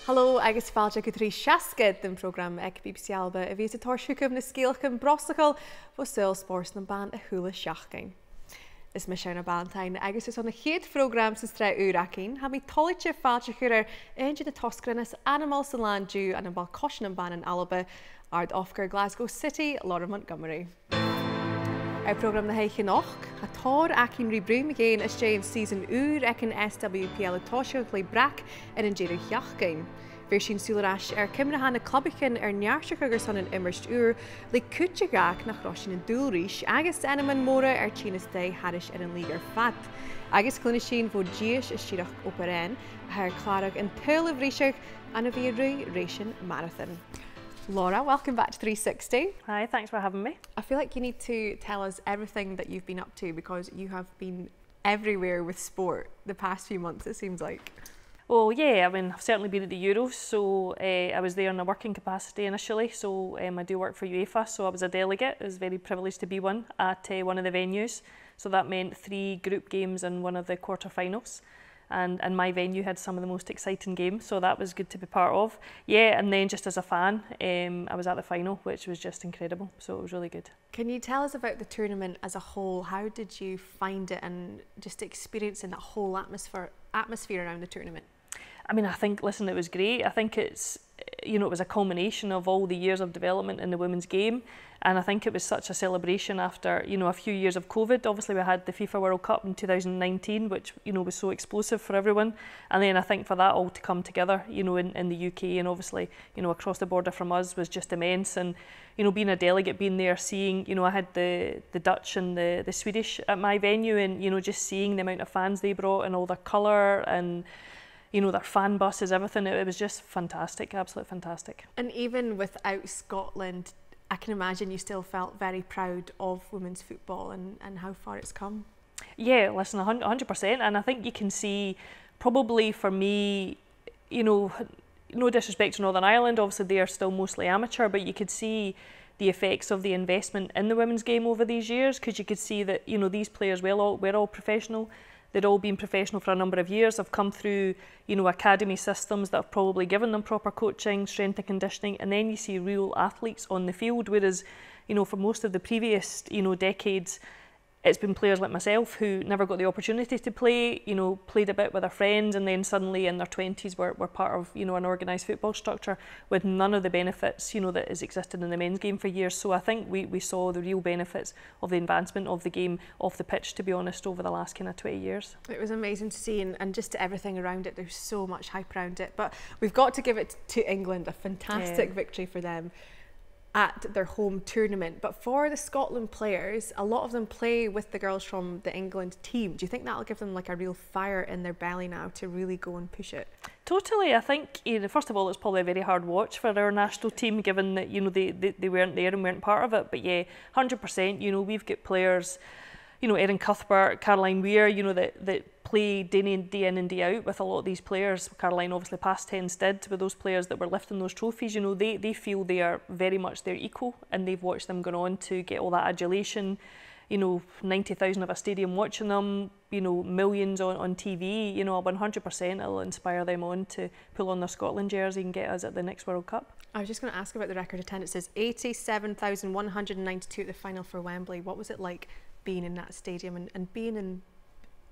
Hello, agus fàilte go trí seascad den program ag BBC Alba a bhí a toiseach na scéalcha brostachail fó sùil Spòrs na ban a thula sheachdain. Is me Iona Ballantyne agus is an chiad program sa Àrd-Oifigear ha mi toilte fàilte einide na toscrannas animal sa landú an an bal cosisian an ban in Alba, Àrd-Oifigear Glasgow City, Laura Montgomery. Our program na heiche noch, ha tór acin ribrúm géin is sé in season ag an SWPL a tòiseachaidh brac an dheireadh. Bheir sin Siorrachd Cunningham na clubicin nearseach agus son an immerst le cúteach nach roisin an dúlrís agus enaman móra t-saoghail haris an lígar fat. Agus cluna sin fó díos is Siorrachd Obar-Dheathain a clarach an tuilh an a bhí racing marathon. Laura, welcome back to 360. Hi, thanks for having me. I feel like you need to tell us everything that you've been up to because you have been everywhere with sport the past few months, it seems like. Well, yeah, I mean, I've certainly been at the Euros, so I was there in a working capacity initially, so I do work for UEFA, so I was a delegate. I was very privileged to be one at one of the venues, so that meant 3 group games and one of the quarter-finals. And my venue had some of the most exciting games, so that was good to be part of. Yeah, and then just as a fan, I was at the final, which was just incredible, so it was really good. Can you tell us about the tournament as a whole? How did you find it and just experiencing that whole atmosphere around the tournament? I mean, I think, listen, it was great. I think it's, you know, it was a culmination of all the years of development in the women's game. And I think it was such a celebration after, you know, a few years of COVID. Obviously, we had the FIFA World Cup in 2019, which, you know, was so explosive for everyone. And then I think for that all to come together, you know, in the UK and obviously, you know, across the border from us was just immense. And, you know, being a delegate, being there, seeing, you know, I had the Dutch and the Swedish at my venue and, you know, just seeing the amount of fans they brought and all their colour and, you know, their fan buses, everything. It was just fantastic, absolutely fantastic. And even without Scotland, I can imagine you still felt very proud of women's football and how far it's come. Yeah, listen, 100%. And I think you can see, probably for me, you know, no disrespect to Northern Ireland, obviously they are still mostly amateur, but you could see the effects of the investment in the women's game over these years, because you could see that, you know, these players were all professional. They'd all been professional for a number of years, have come through, you know, academy systems that have probably given them proper coaching, strength and conditioning, and then you see real athletes on the field, whereas, you know, for most of the previous, you know, decades, it's been players like myself who never got the opportunity to play, you know, played a bit with their friends and then suddenly in their 20s were part of, you know, an organised football structure with none of the benefits, you know, that has existed in the men's game for years. So I think we saw the real benefits of the advancement of the game off the pitch, to be honest, over the last kind of 20 years. It was amazing to see and just everything around it. There's so much hype around it. But we've got to give it to England, a fantastic victory for them at their home tournament. But for the Scotland players, a lot of them play with the girls from the England team. Do you think that'll give them like a real fire in their belly now to really go and push it? Totally. I think, you know, first of all, it's probably a very hard watch for our national team, given that, you know, they weren't there and weren't part of it. But yeah, 100%, you know, we've got players, you know, Erin Cuthbert, Caroline Weir, you know, that play day in and day out with a lot of these players. Caroline obviously past tense did with those players that were lifting those trophies. You know, they feel they are very much their equal and they've watched them go on to get all that adulation. You know, 90,000 of a stadium watching them, you know, millions on TV. You know, 100% it'll inspire them on to pull on their Scotland jersey and get us at the next World Cup. I was just going to ask about the record attendances. 87,192 at the final for Wembley. What was it like being in that stadium and being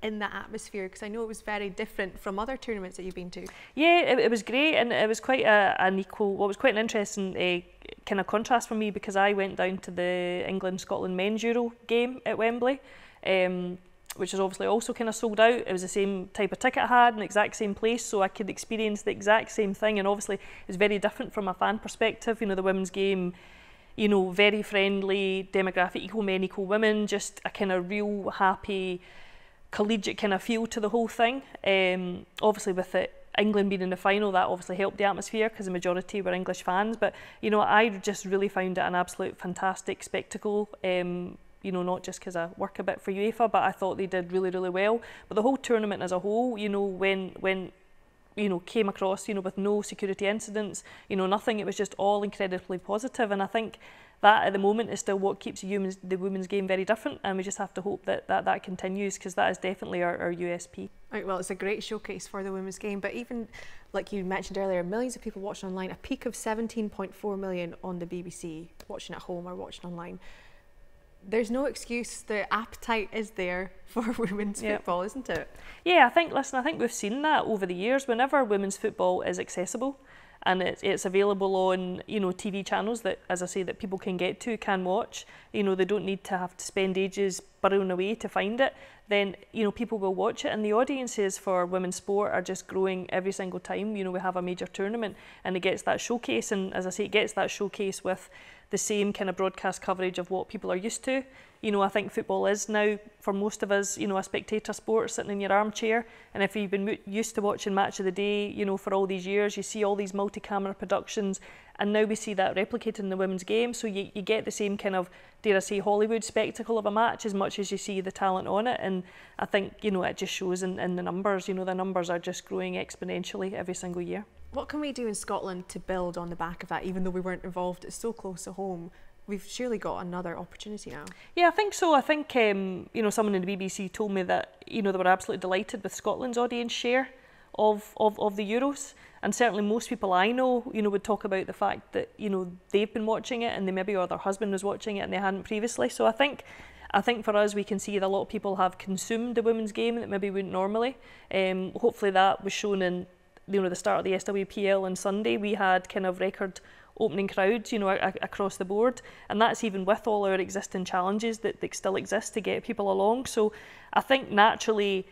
in that atmosphere, because I know it was very different from other tournaments that you've been to? Yeah, it was great, and it was quite an interesting kind of contrast for me, because I went down to the England-Scotland men's Euro game at Wembley, which is obviously also kind of sold out. It was the same type of ticket I had in the exact same place, so I could experience the exact same thing, and obviously it's very different from a fan perspective. You know, the women's game, you know, very friendly demographic, equal men, equal women, just a kind of real happy, collegiate kind of feel to the whole thing. Obviously with England being in the final, that obviously helped the atmosphere because the majority were English fans, but you know, I just really found it an absolute fantastic spectacle. You know, not just because I work a bit for UEFA, but I thought they did really, really well. But the whole tournament as a whole, you know, when you know, came across, you know, with no security incidents, you know, nothing, it was just all incredibly positive, and I think that at the moment is still what keeps the women's game very different, and we just have to hope that continues, because that is definitely our USP. Right, well, it's a great showcase for the women's game, but even like you mentioned earlier, millions of people watching online, a peak of 17.4 million on the BBC, watching at home or watching online. There's no excuse. The appetite is there for women's football, isn't it? Yeah, I think we've seen that over the years. Whenever women's football is accessible and it's available on, you know, TV channels that, as I say, that people can get to, can watch, you know, they don't need to have to spend ages burrowing away to find it, then, you know, people will watch it. And the audiences for women's sport are just growing every single time. You know, we have a major tournament and it gets that showcase, and as I say, it gets that showcase with the same kind of broadcast coverage of what people are used to. You know, I think football is now, for most of us, you know, a spectator sport, sitting in your armchair. And if you've been used to watching Match of the Day, you know, for all these years, you see all these multi-camera productions, and now we see that replicated in the women's game. So you get the same kind of, dare I say, Hollywood spectacle of a match as much as you see the talent on it. And I think, you know, it just shows in the numbers. You know, the numbers are just growing exponentially every single year. What can we do in Scotland to build on the back of that, even though we weren't involved? It's so close to home. We've surely got another opportunity now. Yeah, I think so. I think, you know, someone in the BBC told me that, you know, they were absolutely delighted with Scotland's audience share of the Euros. And certainly most people I know, you know, would talk about the fact that, you know, they've been watching it and they maybe, or their husband was watching it and they hadn't previously. So I think for us, we can see that a lot of people have consumed the women's game that maybe wouldn't normally. Hopefully that was shown in, you know, the start of the SWPL on Sunday. We had kind of record opening crowds, you know, across the board, and that's even with all our existing challenges that still exist to get people along. So I think naturally,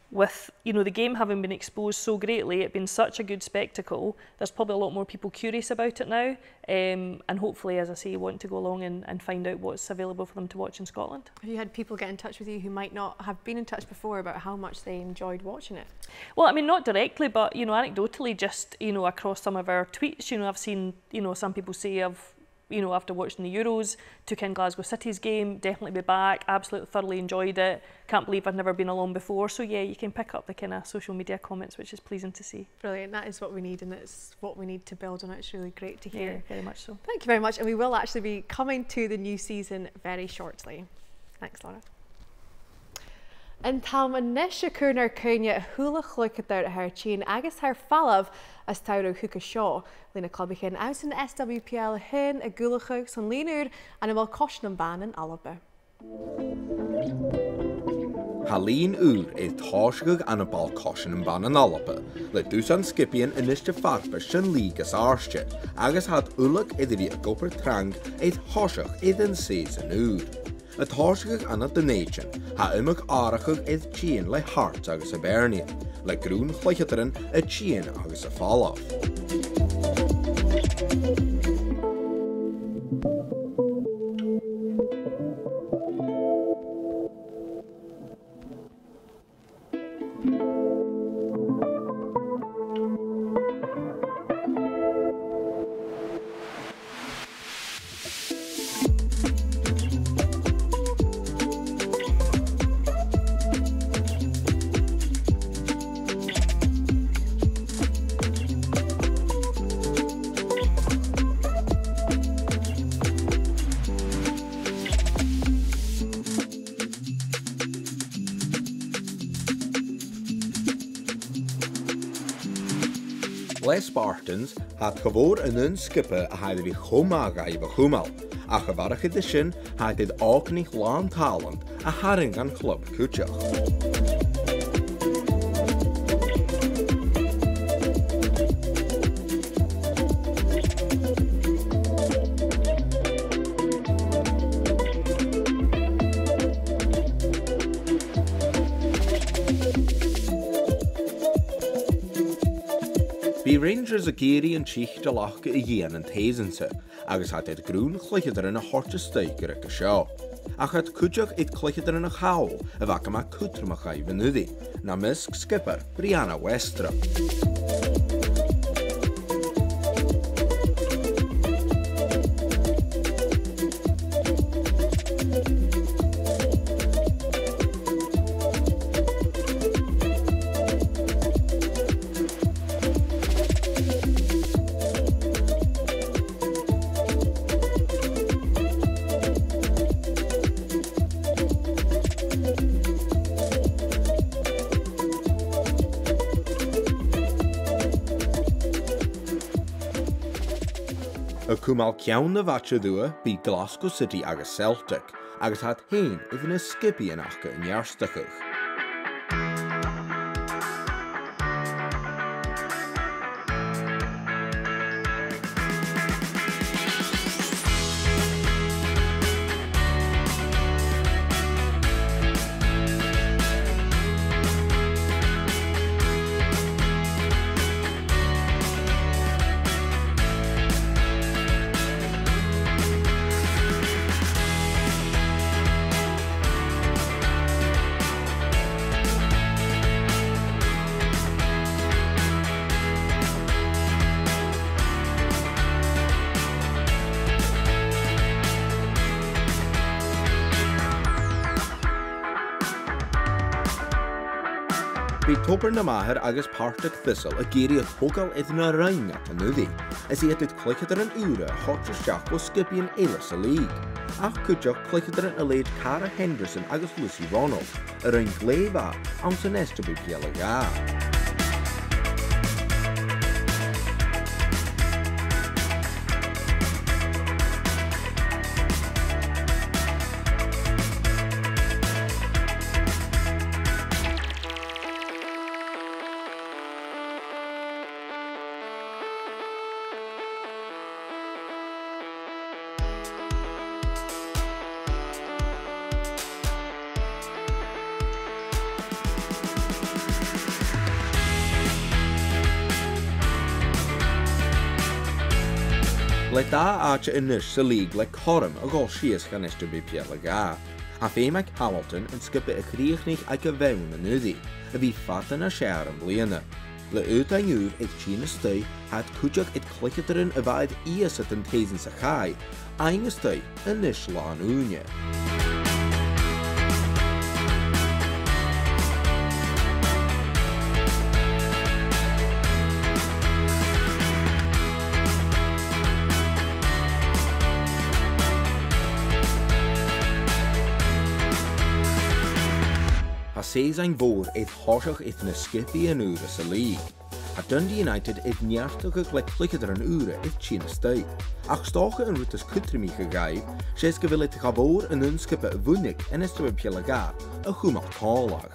with, you know, the game having been exposed so greatly, it been such a good spectacle, there's probably a lot more people curious about it now, and hopefully, as I say, want to go along and find out what's available for them to watch in Scotland. Have you had people get in touch with you who might not have been in touch before about how much they enjoyed watching it? Well, I mean, not directly, but, you know, anecdotally, just, you know, across some of our tweets, you know, I've seen, you know, some people say you know, after watching the Euros, took in Glasgow City's game, definitely be back, absolutely thoroughly enjoyed it, can't believe I've never been along before. So yeah, you can pick up the kind of social media comments, which is pleasing to see. Brilliant, that is what we need, and that's what we need to build on. It's really great to hear. Yeah, very much so. Thank you very much, and we will actually be coming to the new season very shortly. Thanks, Laura. In Talmanis Siorrachd Obar-Dheathain dheireadh agus falbh a-staigh seo lína clubichin aus in SWPL hin a gulachuig son líonúr and a bhfuil cosnam ban in Alba. Halín úr t-sòoghail an a ball cosnam ban in Alba, le dús an skipian iniste farbe sin lígas áirste, agus had úlach idir a gopur trang t-sòoghail an season úr. A t-sòoghail an a donation, ha imach árachuig tighinn le Àrd agus Aberdeenshire, le grún chluicheadainn a tighinn agus a falbh. Le Spartans had gewór in hun skippe a haid vi chomágaibh chumal, a gewarach de sin haid dit ook niet laantalend a haring an club cúteach. Bhí Rangers a géirí an sheachdain a dhéanaan an taiseansa, agus had it grún chluicheadainn a Àrd-Oifigear go seo. Ach had cúteach chluicheadainn a chaol a bhac amach cútramachai vanúdi, na misc skipper Brianna Westra. cúmal ceann na bhaite dua bí Glasgow City agus Celtic, agus hat hain idir na skipian achcha in Àrd-Oifigear. Bhí tobar na maithir agus páirteach thistle a géirí thógáil idir na rainga an nudí, is iad cluichadar an úra a thortaisteach go skipian eile sa líg. Ach cuideach cluichadar an aléid Cara Henderson agus Lucy Ronald, a rain gléibh an san SWPL gá. Le dá áte inis sa líg le chorm a gáil sios gan SWPL gá. A féimeach Hamilton an skipe a chríochnich ag a bhewn na nudí, a bhí fatan a sear an bliana. Le utain úr ag tína stoi had cúideach ag cluichadarin a bhaid íasat an téisin sa chai, ein stoi inis lá an úne. Says ein bór ag thorseach ag na skipi an úra sa líg. A Dundee United ag neartach le cluichadar an úra ag tína stoi. Ach stácha an rutas cutrimích a gaib, sés go bhfuil ag bór an unskipe a bhunig in SWPL gá a chumal tálag.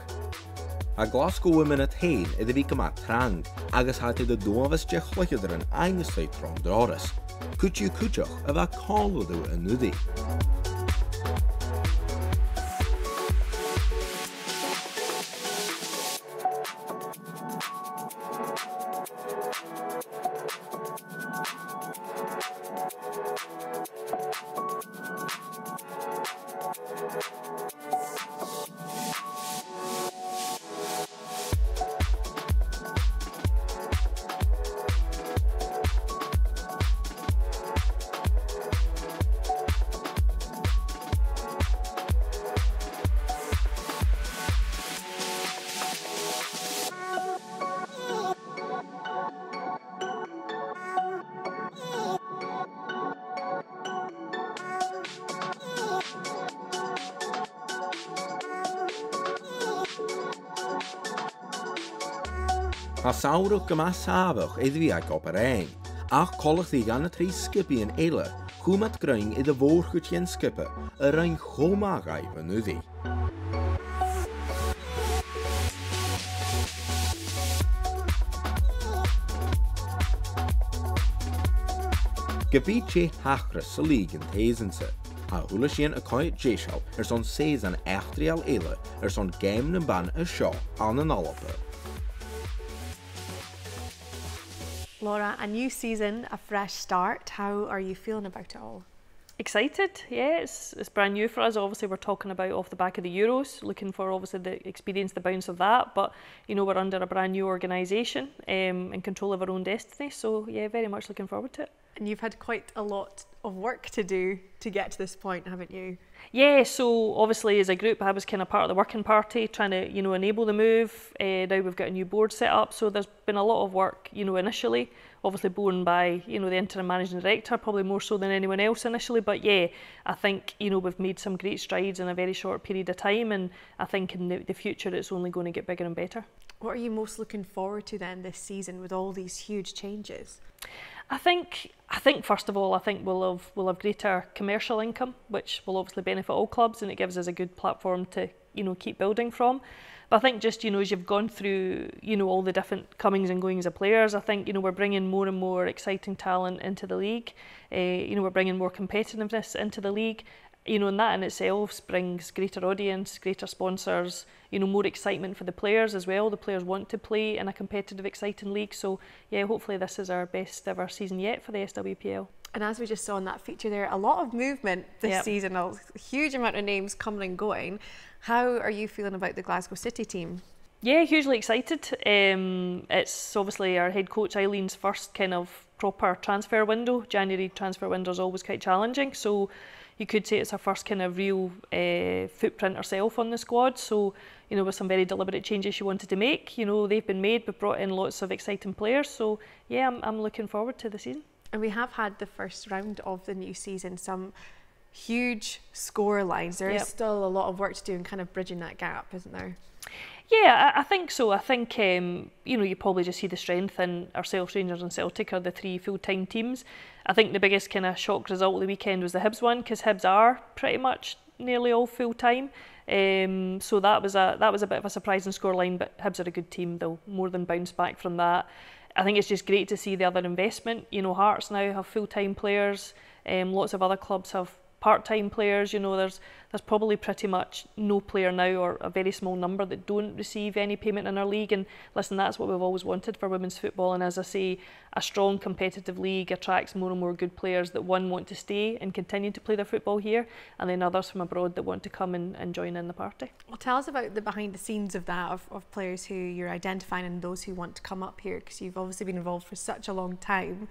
A Glasgow women at hain idir bhí go trang, agus hat idir dómhas de cluichadar an aingesleit trom dráras. Cúteach a bheith cáladú an nudí. A saoirach go más sábhach idir bhí ag oparain, ach colach dhí gan na trí skipian eile, chumat graing idir bhórchuid an skipe a rain chomagaibh an nudí. Gebíd sé hachras sa líg an téisinsa, a thula sin a coid déisial son sés an eachtrial eile son géim na ban a seo an an Alba. Laura, a new season, a fresh start. How are you feeling about it all? Excited, yeah, it's brand new for us. Obviously we're talking about off the back of the Euros, looking for obviously the experience, the bounce of that, but you know, we're under a brand new organisation in control of our own destiny, so yeah, very much looking forward to it. And you've had quite a lot of work to do to get to this point, haven't you? Yeah, so obviously as a group I was kind of part of the working party trying to, you know, enable the move. Now we've got a new board set up, so there's been a lot of work, you know, initially, obviously borne by, you know, the interim managing director, probably more so than anyone else initially, but yeah, I think, you know, we've made some great strides in a very short period of time, and I think in the future it's only going to get bigger and better. What are you most looking forward to then this season with all these huge changes? I think first of all, I think we'll have greater commercial income, which will obviously benefit all clubs, and it gives us a good platform to keep building from. But I think just as you've gone through all the different comings and goings of players, I think we're bringing more and more exciting talent into the league. We're bringing more competitiveness into the league. And that in itself brings greater audience, greater sponsors, more excitement for the players as well. The players want to play in a competitive, exciting league. So yeah, hopefully this is our best ever season yet for the SWPL. And as we just saw in that feature there, a lot of movement this season, a huge amount of names coming and going. How are you feeling about the Glasgow City team? Yeah, hugely excited. It's obviously our head coach Eileen's first kind of proper transfer window. January transfer window is always quite challenging, so you could say it's our first kind of real footprint herself on the squad. So, with some very deliberate changes she wanted to make, they've been made. We've brought in lots of exciting players. So, yeah, I'm looking forward to the season. And we have had the first round of the new season, some huge score lines. There is still a lot of work to do in kind of bridging that gap, isn't there? Yeah, I think so. I think, you probably just see the strength in ourselves, Rangers and Celtic are the three full-time teams. I think the biggest kind of shock result of the weekend was the Hibs one, because Hibs are pretty much nearly all full-time. So that was a bit of a surprising scoreline, but Hibs are a good team. They'll more than bounce back from that. I think it's just great to see the other investment. Hearts now have full-time players. Lots of other clubs have part-time players. There's probably pretty much no player now, or a very small number, that don't receive any payment in our league. And listen, that's what we've always wanted for women's football. And as I say, a strong competitive league attracts more and more good players that want to stay and continue to play their football here, and then others from abroad that want to come and join in the party. Well, tell us about the behind the scenes of that, of players who you're identifying and those who want to come up here, because you've obviously been involved for such a long time.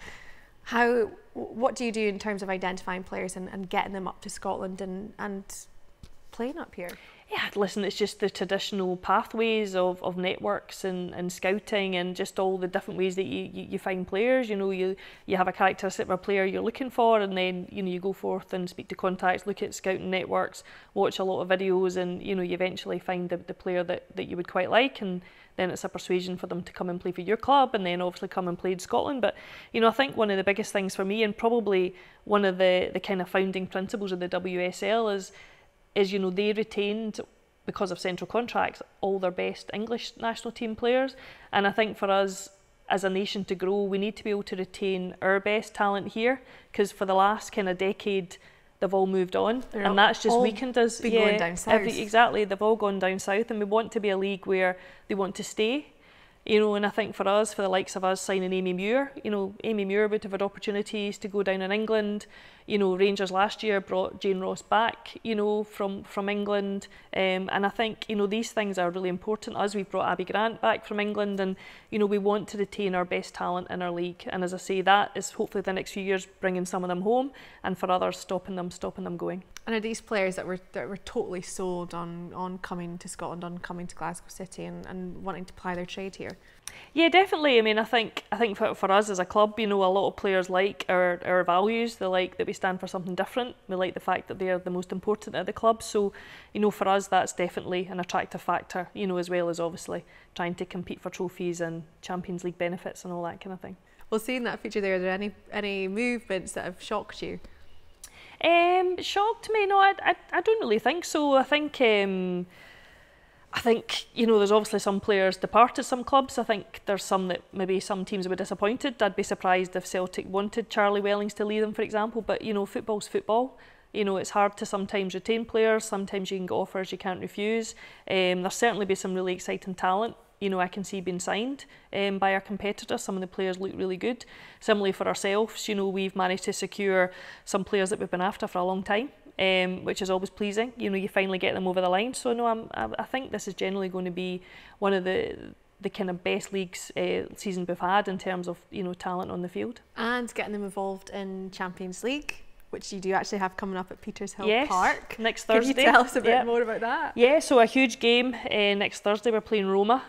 What do you do in terms of identifying players and getting them up to Scotland and playing up here? Yeah, listen, it's just the traditional pathways of networks and scouting, and just all the different ways that you find players. You have a characteristic of a player you're looking for, and then you go forth and speak to contacts, look at scouting networks, watch a lot of videos, and you eventually find the player that you would quite like, and then it's a persuasion for them to come and play for your club, and then obviously come and play in Scotland. But I think one of the biggest things for me, and probably one of the kind of founding principles of the WSL is they retained, because of central contracts, all their best English national team players. And I think for us as a nation to grow, we need to be able to retain our best talent here, because for the last kind of decade they've all moved on, and that's just weakened us. Going down south. Exactly, they've all gone down south, and we want to be a league where they want to stay. And I think for us, for the likes of us signing Amy Muir, Amy Muir would have had opportunities to go down in England. Rangers last year brought Jane Ross back, from England. And I think, these things are really important. Us, we've brought Abby Grant back from England, and, we want to retain our best talent in our league. And as I say, that is hopefully the next few years bringing some of them home, and for others stopping them going. And are these players that were totally sold on coming to Scotland, on coming to Glasgow City and wanting to ply their trade here? Yeah, definitely. I mean, I think for us as a club, a lot of players like our values. They like that we stand for something different. We like the fact that they're the most important at the club. So, for us, that's definitely an attractive factor, as well as obviously trying to compete for trophies and Champions League benefits and all that kind of thing. Well, seeing that feature there, are there any movements that have shocked you? Shocked me? No, I don't really think so. I think there's obviously some players depart at some clubs. I think there's some that maybe some teams were disappointed. I'd be surprised if Celtic wanted Charlie Wellings to leave them, for example. But football's football. It's hard to sometimes retain players. Sometimes you can get offers you can't refuse. There'll certainly be some really exciting talent I can see being signed by our competitors. Some of the players look really good. Similarly for ourselves, we've managed to secure some players that we've been after for a long time, which is always pleasing. You finally get them over the line. So no, I think this is generally going to be one of the kind of best leagues season we've had in terms of talent on the field. And getting them involved in Champions League, which you do actually have coming up at Petershill Park. Next Thursday. Can you tell us a bit more about that? Yeah, so a huge game next Thursday. We're playing Roma.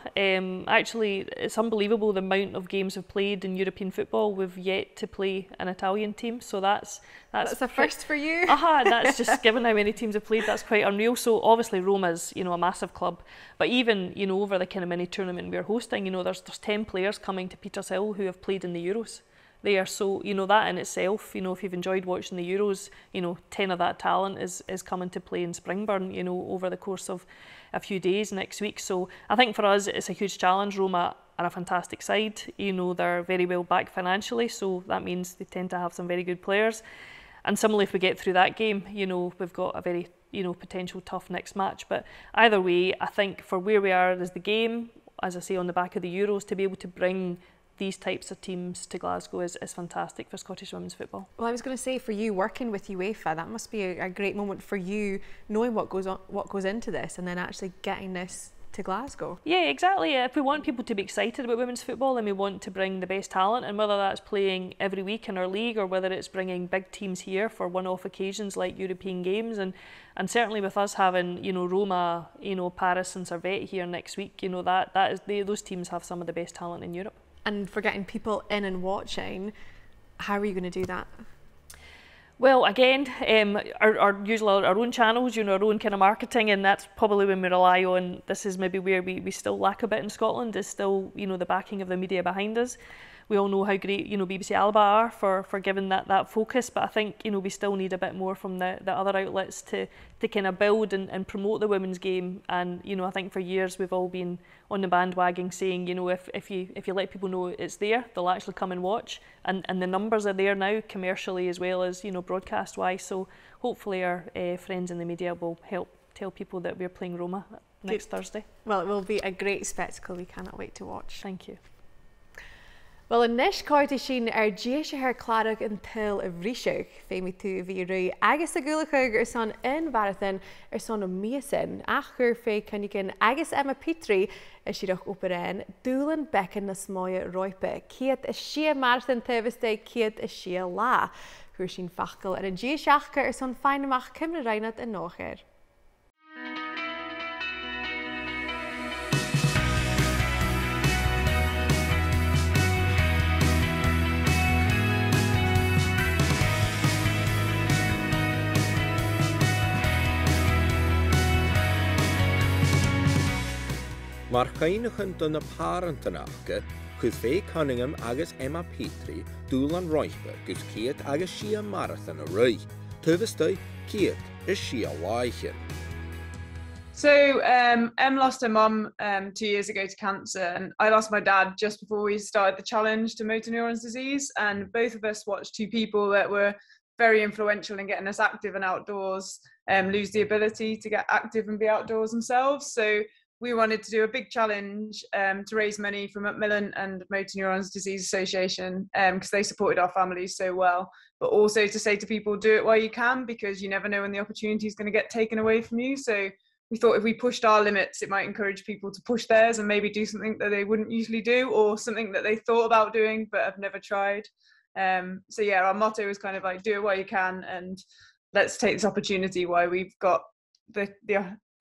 Actually, it's unbelievable the amount of games we've played in European football. We've yet to play an Italian team, so that's a first for you. That's just given how many teams have played, that's quite unreal. So obviously Roma's a massive club, but even over the kind of mini tournament we're hosting, there's 10 players coming to Petershill who have played in the Euros. there. So, you know, that in itself, you know, if you've enjoyed watching the Euros, you know, 10 of that talent is coming to play in Springburn, you know, over the course of a few days next week. So I think for us, it's a huge challenge. Roma are a fantastic side. You know, they're very well backed financially, so that means they tend to have some very good players. And similarly, if we get through that game, you know, we've got a very, you know, potential tough next match. But either way, I think for where we are as the game, as I say, on the back of the Euros, to be able to bring these types of teams to Glasgow is fantastic for Scottish women's football. Well, I was going to say, for you working with UEFA, that must be a great moment for you, knowing what goes into this, and then actually getting this to Glasgow. Yeah, exactly. If we want people to be excited about women's football, then we want to bring the best talent, and whether that's playing every week in our league or whether it's bringing big teams here for one-off occasions like European Games, and certainly with us having, you know, Roma, you know, Paris and Sreath here next week, you know, those teams have some of the best talent in Europe. And for getting people in and watching, how are you going to do that? Well, again, our own channels, you know, our own kind of marketing, and that's probably when we rely on. This is maybe where we still lack a bit in Scotland, is still, you know, the backing of the media behind us. We all know how great, you know, BBC Alba are for giving that focus, but I think, you know, we still need a bit more from the other outlets to kind of build and promote the women's game. And, you know, I think for years we've all been on the bandwagon saying, you know, if you let people know it's there, they'll actually come and watch. And the numbers are there now, commercially as well as, you know, broadcast wise. So hopefully our friends in the media will help tell people that we're playing Roma next Thursday. Well, it will be a great spectacle. We cannot wait to watch. Thank you. Well, in this cártaí sin Àrd-Oifigear Glasgow an til a bhríseach, féimi tú Bheir agus a gulachaig son in Bheir son o míosin, ach gur Fay Choineagan agus Emma Petrie Siorrachd Obar-Dheathain, dúlan beccan na smáide roipe, chiad is sia marathon teviste, chiad is sia lá. Chuir sin fachcail an Àrd-Oifigear son feinamach coimheadaidh in náchair. Mar Cunningham donna párantanachcha, chud Fay Cunningham agus Emma Petrie dúlan roipe gus chiad agus sia marathon a rui. Tuvastaigh chiad is sia láithir. So Em lost her mum 2 years ago to cancer, and I lost my dad just before we started the challenge to motor neurons disease, and both of us watched two people that were very influential in getting us active and outdoors lose the ability to get active and be outdoors themselves. So we wanted to do a big challenge to raise money for Macmillan and Motor Neurons Disease Association because they supported our families so well, but also to say to people, do it while you can, because you never know when the opportunity is going to get taken away from you. So we thought if we pushed our limits, it might encourage people to push theirs and maybe do something that they wouldn't usually do, or something that they thought about doing but have never tried. So yeah, our motto is kind of like, do it while you can, and let's take this opportunity while we've got the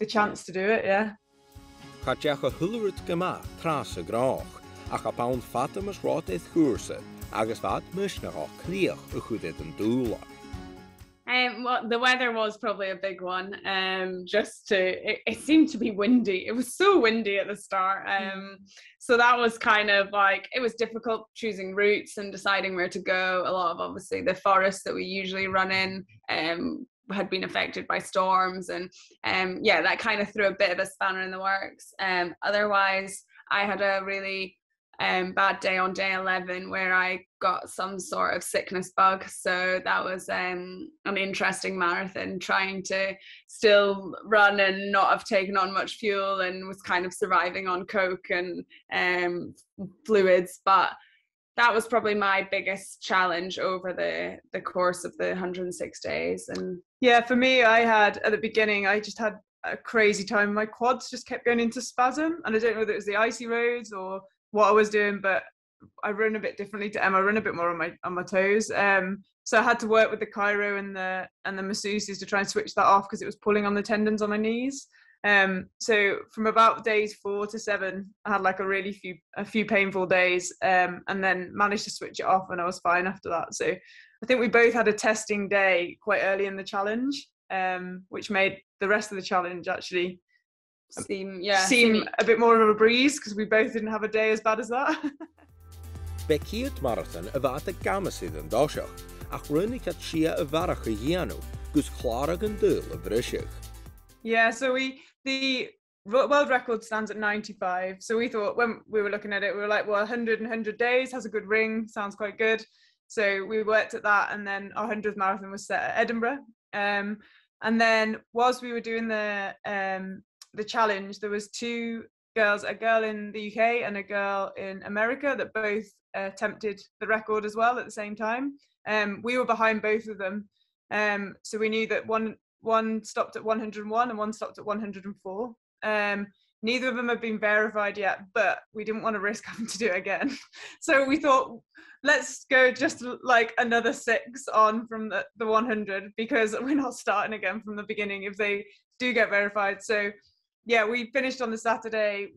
chance to do it, yeah. Caddeach a thuilead gama tras a grách, ach a pound fatam as rád eith chúrsa, agus fad misnach á críoch a chud an dúla. Well, the weather was probably a big one. It seemed to be windy. It was so windy at the start. So that was kind of like, it was difficult choosing routes and deciding where to go. A lot of obviously the forests that we usually run in had been affected by storms, and yeah, that kind of threw a bit of a spanner in the works. Otherwise, I had a really bad day on day 11 where I got some sort of sickness bug, so that was an interesting marathon, trying to still run and not have taken on much fuel, and was kind of surviving on coke and fluids. But that was probably my biggest challenge over the course of the 106 days. And yeah, for me, I had at the beginning, I just had a crazy time. My quads just kept going into spasm, and I don't know whether it was the icy roads or what I was doing, but I run a bit differently to Emma. I run a bit more on my toes. So I had to work with the chiro and the masseuses to try and switch that off because it was pulling on the tendons on my knees. So from about days 4 to 7, I had like a few painful days, and then managed to switch it off, and I was fine after that. So I think we both had a testing day quite early in the challenge, which made the rest of the challenge actually seem a bit more of a breeze, because we both didn't have a day as bad as that. Becíad marathon a bheit a gamasid an dáiseach, ach runnig at sia a bharach a dhéanú, gus chlára gan dúil a bhrisiach. Yeah, so the world record stands at 95. So we thought when we were looking at it, we were like, well, 100 and 100 days has a good ring, sounds quite good. So we worked at that, and then our 100th marathon was set at Edinburgh. And then whilst we were doing the challenge, there was two girls, a girl in the UK and a girl in America, that both attempted the record as well at the same time. We were behind both of them. So we knew that one stopped at 101 and one stopped at 104. Neither of them have been verified yet, but we didn't want to risk having to do it again. So we thought, let's go just like another 6 on from the 100, because we're not starting again from the beginning if they do get verified. So yeah, we finished on the Saturday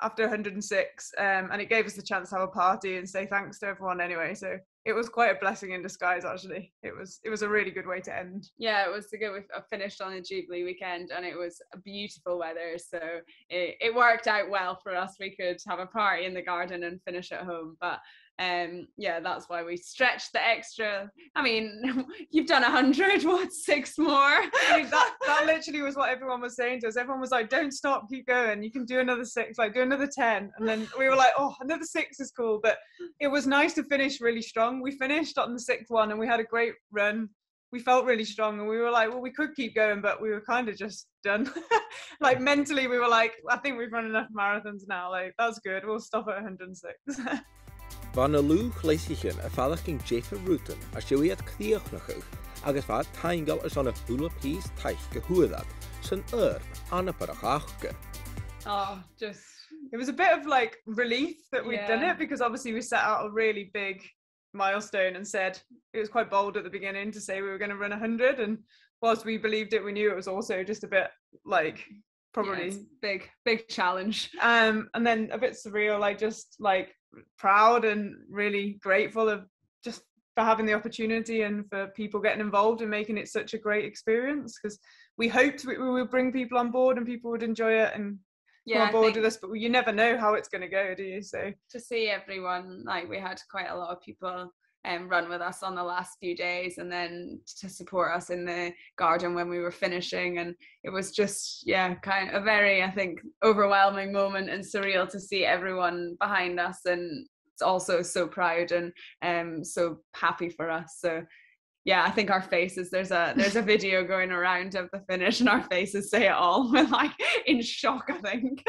after 106, and it gave us the chance to have a party and say thanks to everyone anyway. So it was quite a blessing in disguise, actually. It was a really good way to end. Yeah, it was a good. We finished on a Jubilee weekend, and it was a beautiful weather, so it worked out well for us. We could have a party in the garden and finish at home, but yeah, that's why we stretched the extra. I mean, you've done 100, what, 6 more? I mean, that literally was what everyone was saying to us. Everyone was like, don't stop, keep going, you can do another 6, like do another 10. And then we were like, oh, another 6 is cool. But it was nice to finish really strong. We finished on the 6th one and we had a great run. We felt really strong, and we were like, well, we could keep going, but we were kind of just done. Like mentally we were like, I think we've run enough marathons now, like that's good, we'll stop at 106. Van na lúch leisichin a fallaching Jefa Rutan a siwiad críochnachach agus fad taingal as on a hula pís taich gehuadad san anaparach achge. Oh, just, it was a bit of like relief that we'd done it, because obviously we set out a really big milestone and said, it was quite bold at the beginning to say we were going to run 100, and whilst we believed it, we knew it was also just a bit like probably big challenge, and then a bit surreal, like just like proud and really grateful of just for having the opportunity and for people getting involved and making it such a great experience, because we hoped we would bring people on board and people would enjoy it and come on board with us, but you never know how it's going to go, do you? So to see everyone, like we had quite a lot of people run with us on the last few days, and then to support us in the garden when we were finishing, and it was just kind of a very, I think, overwhelming moment and surreal to see everyone behind us, and it's also so proud and so happy for us. So yeah, I think our faces, there's a video going around of the finish, and our faces say it all. We're like in shock, I think.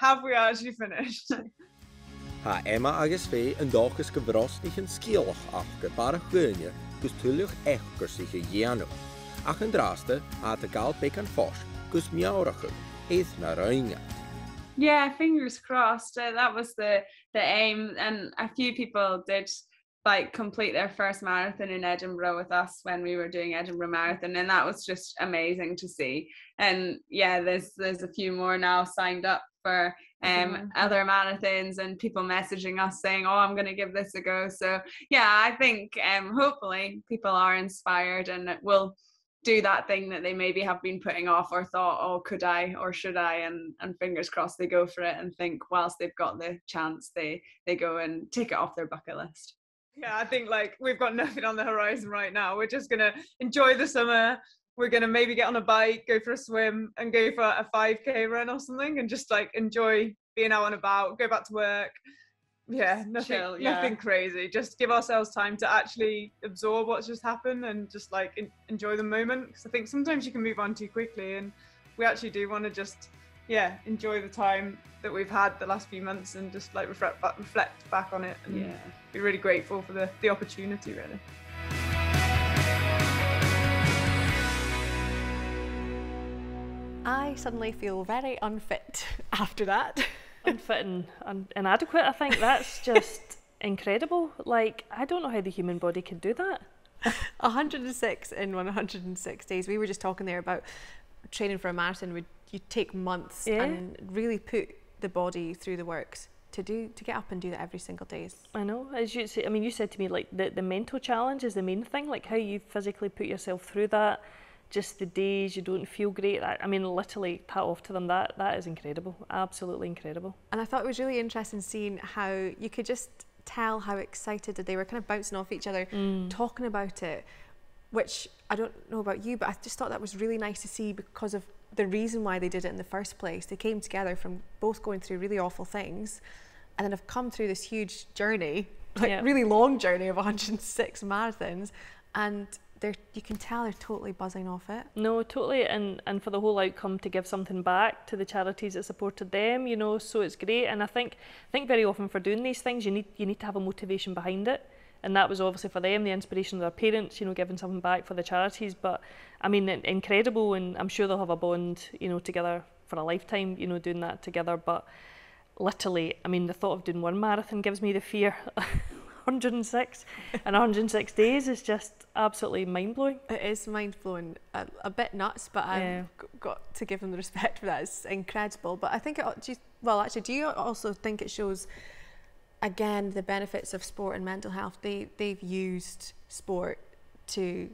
Have we actually finished? Ha Emma agus Fay an dáchas go bhrosnich an scíalach ach go barach gúine gus tuileach echgur sich a dhéanú. Ach an drásta a gal bec an fós gus miaurachu éith na roinga. Yeah, fingers crossed. That was the aim, and a few people did like complete their first marathon in Edinburgh with us when we were doing Edinburgh Marathon, and that was just amazing to see. And yeah, there's a few more now signed up for other marathons, and people messaging us saying, oh, I'm going to give this a go. So yeah, I think hopefully people are inspired and will do that thing that they maybe have been putting off or thought, oh, could I or should I, and fingers crossed they go for it and think whilst they've got the chance they go and take it off their bucket list. Yeah, I think like we've got nothing on the horizon right now. We're just going to enjoy the summer. We're going to maybe get on a bike, go for a swim, and go for a 5K run or something, and just like enjoy being out and about, go back to work. Yeah, nothing crazy. Just give ourselves time to actually absorb what's just happened and just like enjoy the moment. Because I think sometimes you can move on too quickly, and we actually do want to just, enjoy the time that we've had the last few months and just like reflect back on it and be really grateful for the opportunity, really. I suddenly feel very unfit after that. Unfit and inadequate, I think. That's just incredible. Like, I don't know how the human body can do that. 106 in 106 days. We were just talking there about training for a marathon. You take months and really put the body through the works to get up and do that every single day. I know. As you say, I mean, you said to me like the mental challenge is the main thing. Like how you physically put yourself through that. Just the days you don't feel great. I mean, literally, hat off to them. That is incredible. Absolutely incredible. And I thought it was really interesting seeing how you could just tell how excited they were, kind of bouncing off each other, talking about it, which I don't know about you, but I just thought that was really nice to see because of the reason why they did it in the first place. They came together from both going through really awful things and then have come through this huge journey, like really long journey of 106 marathons, and you can tell they're totally buzzing off it. No, totally, and for the whole outcome to give something back to the charities that supported them, you know, so it's great. And I think very often for doing these things, you need to have a motivation behind it, and that was obviously for them the inspiration of their parents, you know, giving something back for the charities. But I mean, incredible, and I'm sure they'll have a bond, you know, together for a lifetime, you know, doing that together. But literally, I mean, the thought of doing one marathon gives me the fear. 106 and 106 days is just absolutely mind-blowing. It is mind-blowing, a bit nuts, but I've got to give them the respect for that. It's incredible. But I think do you also think it shows again the benefits of sport and mental health? They've used sport to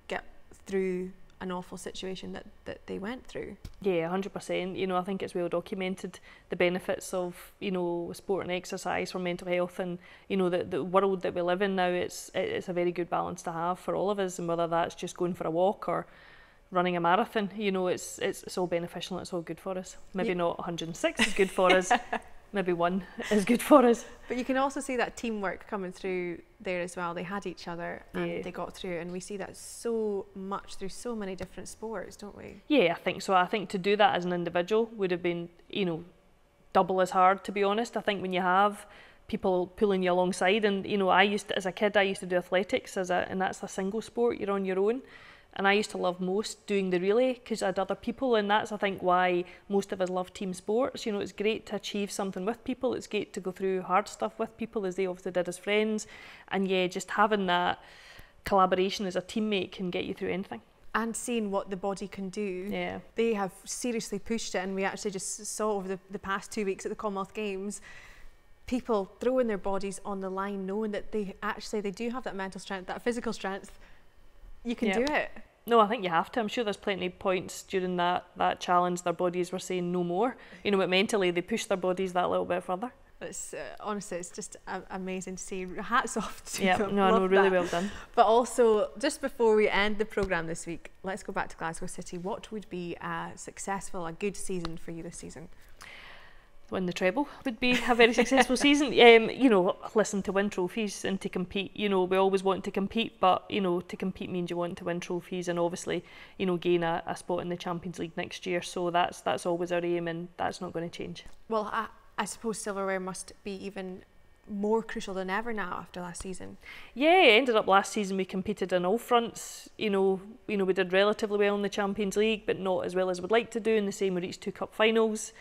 get through an awful situation that they went through. Yeah, 100%. You know, I think it's well documented the benefits of, you know, sport and exercise for mental health, and you know the world that we live in now. It's a very good balance to have for all of us, and whether that's just going for a walk or running a marathon, you know, it's all beneficial and it's all good for us. Maybe not 106 is good for us. Maybe one is good for us. But you can also see that teamwork coming through there as well. They had each other and they got through, and we see that so much through so many different sports, don't we? Yeah, I think so. I think to do that as an individual would have been, you know, double as hard, to be honest. I think when you have people pulling you alongside, and you know, as a kid I used to do athletics and that's a single sport, you're on your own. And I used to love most doing the relay because I had other people, and that's I think why most of us love team sports. You know, it's great to achieve something with people. It's great to go through hard stuff with people, as they obviously did as friends. And yeah, just having that collaboration as a teammate can get you through anything. And seeing what the body can do. Yeah. They have seriously pushed it, and we actually just saw over the past 2 weeks at the Commonwealth Games, people throwing their bodies on the line, knowing that they do have that mental strength, that physical strength. You can do it. No, I think you have to. I'm sure there's plenty of points during that challenge their bodies were saying no more. You know, but mentally they pushed their bodies that little bit further. It's honestly, it's just amazing to see. Hats off to them. No, I know, really well done. But also, just before we end the programme this week, let's go back to Glasgow City. What would be a good season for you this season? Win the treble would be a very successful season. You know, listen, to win trophies and to compete, you know, we always want to compete, but you know, to compete means you want to win trophies and obviously, you know, gain a spot in the Champions League next year. So that's always our aim, and that's not going to change. Well, I suppose silverware must be even more crucial than ever now after last season. Yeah, it ended up last season we competed on all fronts. You know, we did relatively well in the Champions League, but not as well as we'd like to do. And the same, we reached 2 cup finals.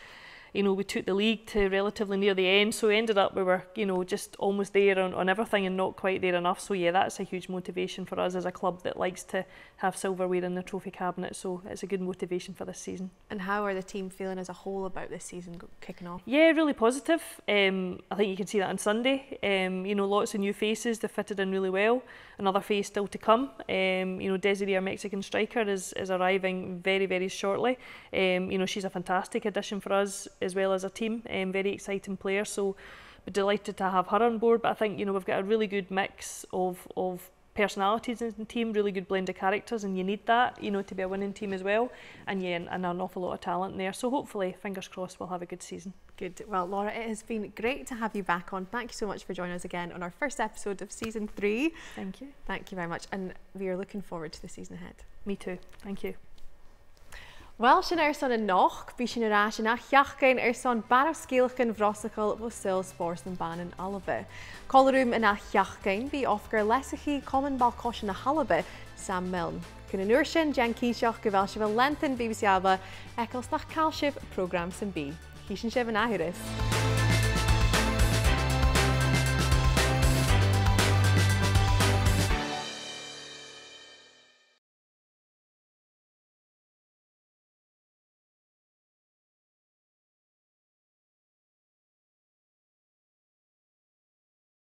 You know, we took the league to relatively near the end, so we ended up, we were, you know, just almost there on everything and not quite there enough. So yeah, that's a huge motivation for us as a club that likes to have silverware in the trophy cabinet, so it's a good motivation for this season. And how are the team feeling as a whole about this season kicking off? Yeah, really positive. I think you can see that on Sunday. You know, lots of new faces, they fitted in really well. Another face still to come. You know, Desiree, our Mexican striker, is arriving very, very shortly. You know, she's a fantastic addition for us as well as a team, very exciting player, so we're delighted to have her on board. But I think, you know, we've got a really good mix of personalities in the team, really good blend of characters, and you need that, you know, to be a winning team as well. And yeah, and an awful lot of talent there, so hopefully, fingers crossed, we'll have a good season. Good. Well, Laura, it has been great to have you back on. Thank you so much for joining us again on our first episode of season 3. Thank you. Thank you very much, and we are looking forward to the season ahead. Me too. Thank you. Well, sin airson an nach, bí sin ará sin chiachdain airson barascíalchan bhrosachail bó sùil Spòrs na ban in Alba. Collarúm in chiachdain bí ofgar lesachaí common balcoshin na Alba Sam Milne. Cun nuair sin Jan Císeach go bhfuil si bh lentyn BBC Alba ecals nach cailsibh program san bí. Hí sin sibh an ahuras.